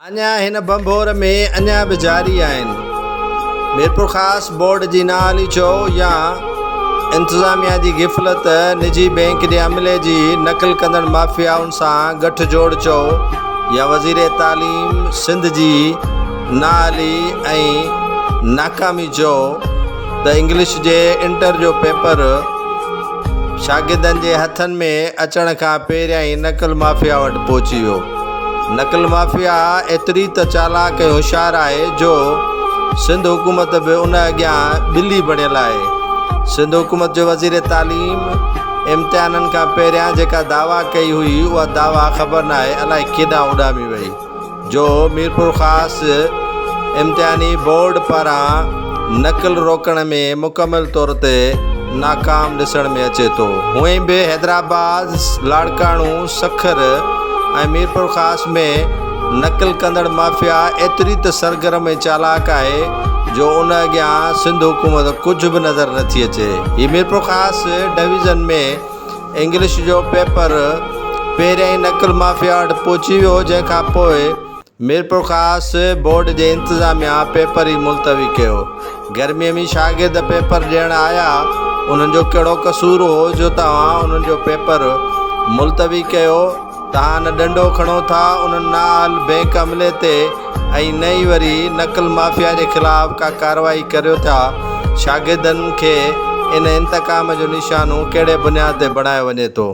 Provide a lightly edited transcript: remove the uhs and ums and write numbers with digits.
अञा हिन बंबोर में अञा बि जारी आहिनि। मीरपुर ख़ासि बोर्ड जी नाली चओ या इंतिज़ामिया जी गिफ़लत, निजी बैंक जे अमले जी नक़ल कंदड़ माफ़ियाउनि सां गठजोड़ चओ या वज़ीर तालीम सिंध जी नाअहली ऐं नाकामी चओ त इंग्लिश जे इंटर जो पेपर शागिर्दनि जे हथनि में अचण खां पहिरियां ई नक़ल माफ़िया वटि पहुची वियो। नक़ल माफ़िया एतिरी त चालाक ऐं होशियारु आहे जो सिंध हुकूमत बि उन अॻियां ॿिली बणियल आहे। सिंध हुकूमत जो वज़ीर तालीम इम्तिहाननि खां पहिरियां जेका दावा कई हुई उहा दावा ख़बर न आहे अलाए केॾां उॾामी वई, जो मीरपुर ख़ासि इम्तिहानी बोर्ड पारां नक़ल रोकण में मुकमल तौर ते नाकाम ॾिसण में अचे थो। हूअं बि हैदराबाद, लाड़काणू, सखर ऐं मीरपुर ख़ासि में नक़ल कंदड़ माफ़िया एतिरी त सरगर्म ऐं चालाक आहे जो उन अॻियां सिंध हुकूमत कुझु बि नज़र नथी अचे। हीअ मीरपुर ख़ासि डिवीज़न में इंग्लिश जो पेपर पहिरियां ई नक़ल माफ़िया वटि पहुची वियो, जंहिंखां पोइ मीरपुर ख़ासि बोर्ड जे इंतिज़ामिया पेपर ई मुलतवी कयो। गर्मीअ में शागिर्द पेपर ॾियणु आया, उन्हनि जो कहिड़ो कसूर हो जो तव्हां उन्हनि जो पेपर मुलतवी कयो? तव्हां न ॾंडो खणो था उन्हनि नाअहल बैंक अमले ते ऐं न ई वरी नक़ल माफ़िया जे ख़िलाफ़ु का कार्रवाई करियो था। शागिर्दनि खे इन इंतकाम जो निशानो कहिड़े बुनियाद ते बणायो वञे थो?